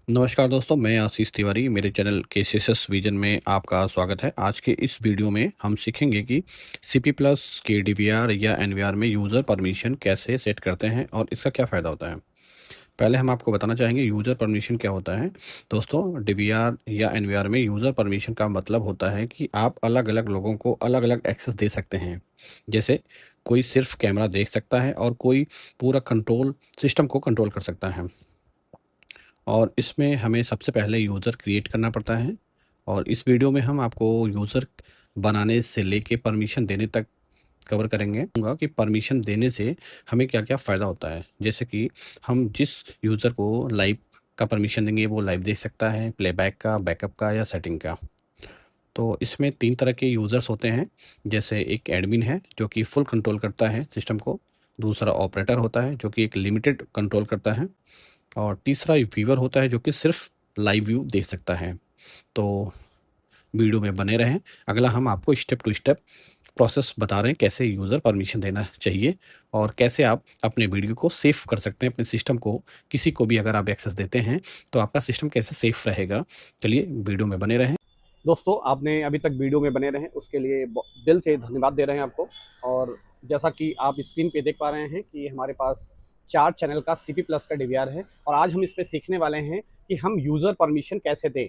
नमस्कार दोस्तों, मैं आशीष तिवारी। मेरे चैनल केसीएस विजन में आपका स्वागत है। आज के इस वीडियो में हम सीखेंगे कि सीपी प्लस के डीवीआर या एनवीआर में यूज़र परमिशन कैसे सेट करते हैं और इसका क्या फ़ायदा होता है। पहले हम आपको बताना चाहेंगे यूज़र परमिशन क्या होता है। दोस्तों, डीवीआर या एनवीआर में यूज़र परमिशन का मतलब होता है कि आप अलग अलग लोगों को अलग अलग एक्सेस दे सकते हैं। जैसे कोई सिर्फ कैमरा देख सकता है और कोई पूरा कंट्रोल सिस्टम को कंट्रोल कर सकता है। और इसमें हमें सबसे पहले यूज़र क्रिएट करना पड़ता है। और इस वीडियो में हम आपको यूज़र बनाने से लेके परमिशन देने तक कवर करेंगे कि परमिशन देने से हमें क्या-क्या फ़ायदा होता है। जैसे कि हम जिस यूज़र को लाइव का परमिशन देंगे वो लाइव देख सकता है, प्लेबैक का, बैकअप का या सेटिंग का। तो इसमें 3 तरह के यूज़र्स होते हैं। जैसे एक एडमिन है जो कि फुल कंट्रोल करता है सिस्टम को। दूसरा ऑपरेटर होता है जो कि एक लिमिटेड कंट्रोल करता है। और तीसरा व्यूअर होता है जो कि सिर्फ लाइव व्यू देख सकता है। तो वीडियो में बने रहें। अगला हम आपको स्टेप टू स्टेप प्रोसेस बता रहे हैं कैसे यूज़र परमिशन देना चाहिए और कैसे आप अपने वीडियो को सेव कर सकते हैं अपने सिस्टम को। किसी को भी अगर आप एक्सेस देते हैं तो आपका सिस्टम कैसे सेफ रहेगा। चलिए वीडियो में बने रहें। दोस्तों, आपने अभी तक वीडियो में बने रहें उसके लिए दिल से धन्यवाद दे रहे हैं आपको। और जैसा कि आप स्क्रीन पे देख पा रहे हैं कि हमारे पास 4 चैनल का सीपी प्लस का डीवीआर है और आज हम इस पे सीखने वाले हैं कि हम यूज़र परमिशन कैसे दें।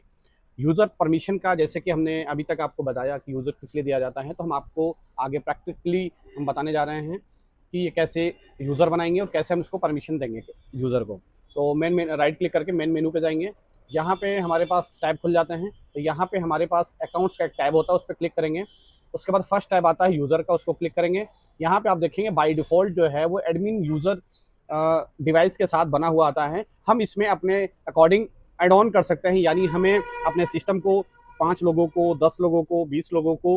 यूज़र परमिशन का जैसे कि हमने अभी तक आपको बताया कि यूज़र किस लिए दिया जाता है, तो हम आपको आगे प्रैक्टिकली हम बताने जा रहे हैं कि ये कैसे यूज़र बनाएंगे और कैसे हम इसको परमिशन देंगे यूज़र को। तो मेन राइट क्लिक करके मेन मेनू पे जाएंगे। यहाँ पे हमारे पास टैब खुल जाते हैं। तो यहाँ पे हमारे पास अकाउंट्स का एक टैब होता है, उस पर क्लिक करेंगे। उसके बाद फर्स्ट टैब आता है यूज़र का, उसको क्लिक करेंगे। यहाँ पे आप देखेंगे बाय डिफ़ॉल्ट जो है वो एडमिन यूज़र डिवाइस के साथ बना हुआ आता है। हम इसमें अपने अकॉर्डिंग ऐड ऑन कर सकते हैं, यानी हमें अपने सिस्टम को 5 लोगों को, 10 लोगों को, 20 लोगों को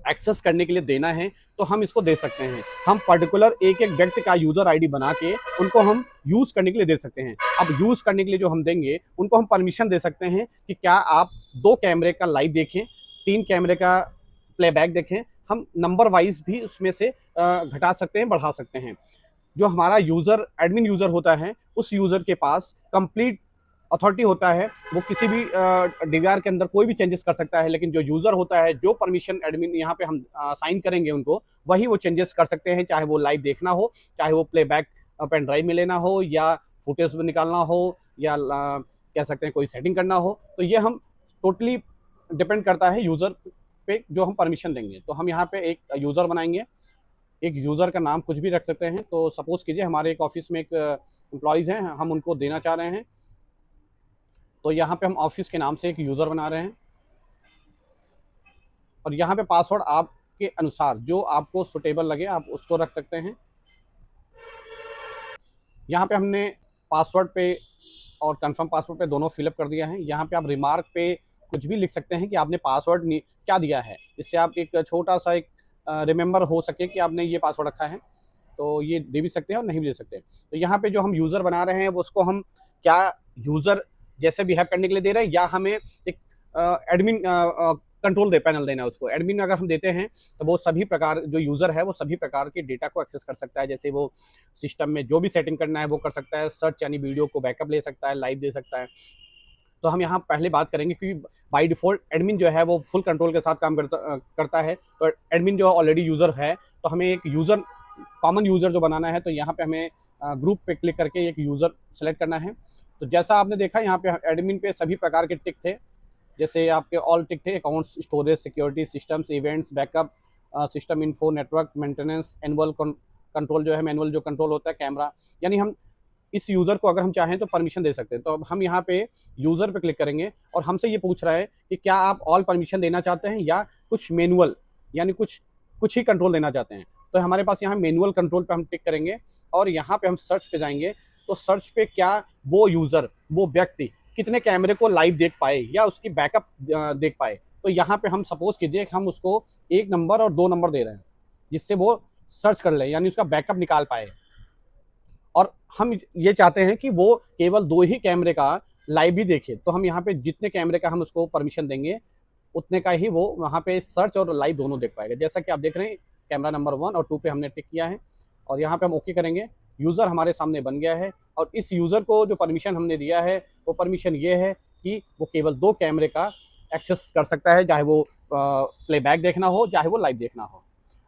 एक्सेस करने के लिए देना है तो हम इसको दे सकते हैं। हम पर्टिकुलर एक एक व्यक्ति का यूज़र आईडी बना के उनको हम यूज़ करने के लिए दे सकते हैं। अब यूज़ करने के लिए जो हम देंगे उनको हम परमिशन दे सकते हैं कि क्या आप 2 कैमरे का लाइव देखें, 3 कैमरे का प्लेबैक देखें। हम नंबर वाइज भी उसमें से घटा सकते हैं, बढ़ा सकते हैं। जो हमारा यूज़र एडमिन यूज़र होता है उस यूज़र के पास कंप्लीट अथॉरिटी होता है। वो किसी भी डीवीआर के अंदर कोई भी चेंजेस कर सकता है, लेकिन जो यूज़र होता है, जो परमिशन एडमिन यहाँ पे हम साइन करेंगे उनको, वही वो चेंजेस कर सकते हैं। चाहे वो लाइव देखना हो, चाहे वो प्लेबैक पेन ड्राइव में लेना हो, या फुटेज में निकालना हो, या कह सकते हैं कोई सेटिंग करना हो। तो ये हम टोटली डिपेंड करता है यूज़र पे जो हम परमिशन देंगे। तो हम यहाँ पे एक यूज़र बनाएंगे। एक यूज़र का नाम कुछ भी रख सकते हैं। तो सपोज़ कीजिए हमारे एक ऑफिस में एक एम्प्लॉइज़ हैं, हम उनको देना चाह रहे हैं। तो यहाँ पे हम ऑफिस के नाम से एक यूज़र बना रहे हैं और यहाँ पे पासवर्ड आपके अनुसार जो आपको सुटेबल लगे आप उसको रख सकते हैं। यहाँ पे हमने पासवर्ड पे और कंफर्म पासवर्ड पे दोनों फिलअप कर दिया है। यहाँ पे आप रिमार्क पे कुछ भी लिख सकते हैं कि आपने पासवर्ड क्या दिया है, इससे आप एक छोटा सा एक रिमेंबर हो सके कि आपने ये पासवर्ड रखा है। तो ये दे भी सकते हैं और नहीं भी दे सकते। तो यहाँ पे जो हम यूज़र बना रहे हैं वो उसको हम क्या यूज़र जैसे बिहेव करने के लिए दे रहे हैं, या हमें एक एडमिन कंट्रोल दे पैनल देना है उसको। एडमिन अगर हम देते हैं तो वो सभी प्रकार जो यूज़र है वो सभी प्रकार के डेटा को एक्सेस कर सकता है। जैसे वो सिस्टम में जो भी सेटिंग करना है वो कर सकता है। सर्च यानी वीडियो को बैकअप ले सकता है, लाइव दे सकता है। तो हम यहाँ पहले बात करेंगे कि बाय डिफ़ॉल्ट एडमिन जो है वो फुल कंट्रोल के साथ काम करता है। तो एडमिन जो ऑलरेडी यूज़र है, तो हमें एक यूज़र कॉमन यूज़र जो बनाना है, तो यहाँ पे हमें ग्रुप पे क्लिक करके एक यूज़र सेलेक्ट करना है। तो जैसा आपने देखा यहाँ पे एडमिन पे सभी प्रकार के टिक थे। जैसे आपके ऑल टिक थे, accounts, storage, security, systems, events, backup, system info, network maintenance, annual control जो है, मैनुअल जो कंट्रोल होता है, कैमरा। यानी हम इस यूज़र को अगर हम चाहें तो परमिशन दे सकते हैं। तो अब हम यहाँ पे यूज़र पे क्लिक करेंगे और हमसे ये पूछ रहा है कि क्या आप ऑल परमिशन देना चाहते हैं या कुछ मैनुअल, यानी कुछ कुछ ही कंट्रोल देना चाहते हैं। तो हमारे पास यहाँ मैनुअल कंट्रोल पे हम टिक करेंगे और यहाँ पे हम सर्च पे जाएंगे। तो सर्च पे क्या वो यूज़र, वो व्यक्ति कितने कैमरे को लाइव देख पाए या उसकी बैकअप देख पाए। तो यहाँ पे हम सपोज कीजिए कि हम उसको 1 नंबर और 2 नंबर दे रहे हैं, जिससे वो सर्च कर ले, यानी उसका बैकअप निकाल पाए। और हम ये चाहते हैं कि वो केवल 2 ही कैमरे का लाइव ही देखे। तो हम यहाँ पे जितने कैमरे का हम उसको परमिशन देंगे उतने का ही वो वहाँ पे सर्च और लाइव दोनों देख पाएगा। जैसा कि आप देख रहे हैं कैमरा नंबर 1 और 2 पे हमने टिक किया है और यहाँ पे हम ओके करेंगे। यूज़र हमारे सामने बन गया है और इस यूज़र को जो परमिशन हमने दिया है वो परमिशन ये है कि वो केवल 2 कैमरे का एक्सेस कर सकता है, चाहे वो प्लेबैक देखना हो, चाहे वो लाइव देखना हो।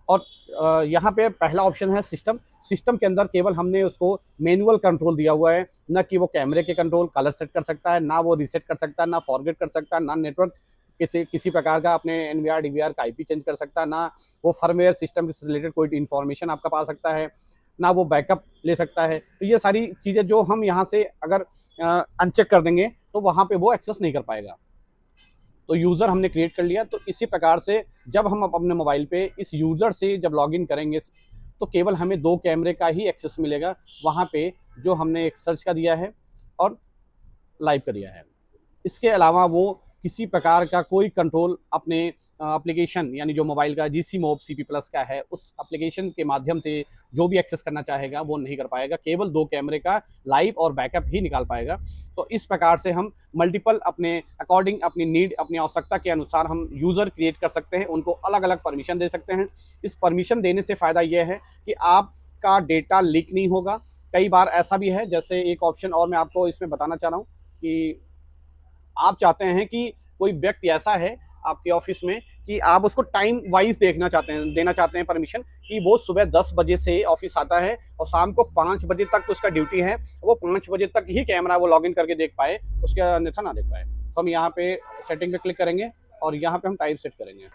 और यहाँ पे पहला ऑप्शन है सिस्टम। सिस्टम के अंदर केवल हमने उसको मैनुअल कंट्रोल दिया हुआ है, ना कि वो कैमरे के कंट्रोल कलर सेट कर सकता है, ना वो रीसेट कर सकता है, ना फॉरगेट कर सकता है, ना नेटवर्क किसी प्रकार का अपने एनवीआर डीवीआर का आईपी चेंज कर सकता है, ना वो फर्मवेयर सिस्टम से रिलेटेड कोई इन्फॉर्मेशन आपका पा सकता है, ना वो बैकअप ले सकता है। तो ये सारी चीज़ें जो हम यहाँ से अगर अनचेक कर देंगे तो वहाँ पे वो एक्सेस नहीं कर पाएगा। तो यूज़र हमने क्रिएट कर लिया। तो इसी प्रकार से जब हम अपने मोबाइल पे इस यूज़र से जब लॉगिन करेंगे तो केवल हमें 2 कैमरे का ही एक्सेस मिलेगा, वहाँ पे जो हमने एक सर्च का दिया है और लाइव का दिया है। इसके अलावा वो किसी प्रकार का कोई कंट्रोल अपने एप्लीकेशन यानी जो मोबाइल का जीसी मोब सीपी प्लस का है उस एप्लीकेशन के माध्यम से जो भी एक्सेस करना चाहेगा वो नहीं कर पाएगा, केवल 2 कैमरे का लाइव और बैकअप ही निकाल पाएगा। तो इस प्रकार से हम मल्टीपल अपने अकॉर्डिंग अपनी नीड अपनी आवश्यकता के अनुसार हम यूज़र क्रिएट कर सकते हैं, उनको अलग अलग परमिशन दे सकते हैं। इस परमिशन देने से फ़ायदा यह है कि आपका डेटा लीक नहीं होगा। कई बार ऐसा भी है, जैसे एक ऑप्शन और मैं आपको इसमें बताना चाह रहा हूँ कि आप चाहते हैं कि कोई व्यक्ति ऐसा है आपके ऑफिस में कि आप उसको टाइम वाइज देना चाहते हैं परमिशन कि वो सुबह 10 बजे से ऑफिस आता है और शाम को 5 बजे तक उसका ड्यूटी है, वो 5 बजे तक ही कैमरा वो लॉगिन करके देख पाए, उसके अन्यथा ना देख पाए। तो हम यहाँ पे सेटिंग पे क्लिक करेंगे और यहाँ पे हम टाइम सेट करेंगे।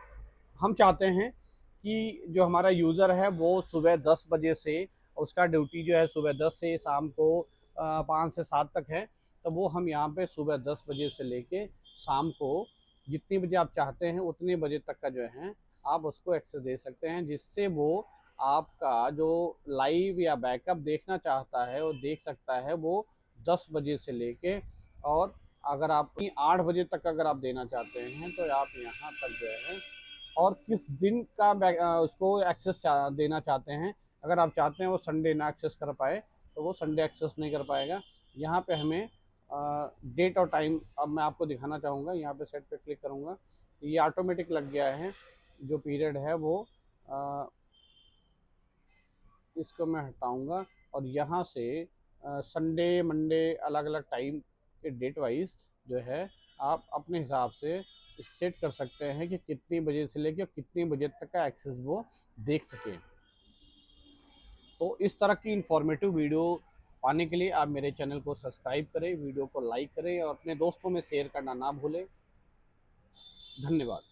हम चाहते हैं कि जो हमारा यूज़र है वो सुबह 10 बजे से, उसका ड्यूटी जो है सुबह 10 से शाम को 5 से 7 तक है। तो वो हम यहाँ पे सुबह 10 बजे से लेके शाम को जितनी बजे आप चाहते हैं उतने बजे तक का जो है आप उसको एक्सेस दे सकते हैं, जिससे वो आपका जो लाइव या बैकअप देखना चाहता है वो देख सकता है, वो 10 बजे से लेके। और अगर आप 8 बजे तक अगर आप देना चाहते हैं तो आप यहाँ तक जो है और किस दिन का उसको एक्सेस देना चाहते हैं। अगर आप चाहते हैं वो संडे ना एक्सेस कर पाए तो वो संडे एक्सेस नहीं कर पाएगा। यहाँ पे हमें डेट और टाइम अब मैं आपको दिखाना चाहूँगा। यहाँ पे सेट पे क्लिक करूँगा, ये ऑटोमेटिक लग गया है। जो पीरियड है वो इसको मैं हटाऊँगा और यहाँ से संडे मंडे अलग अलग टाइम के डेट वाइज जो है आप अपने हिसाब से सेट कर सकते हैं कि कितनी बजे से लेकर कितनी बजे तक का एक्सेस वो देख सकें। तो इस तरह की इंफॉर्मेटिव वीडियो पाने के लिए आप मेरे चैनल को सब्सक्राइब करें, वीडियो को लाइक करें और अपने दोस्तों में शेयर करना ना भूलें। धन्यवाद।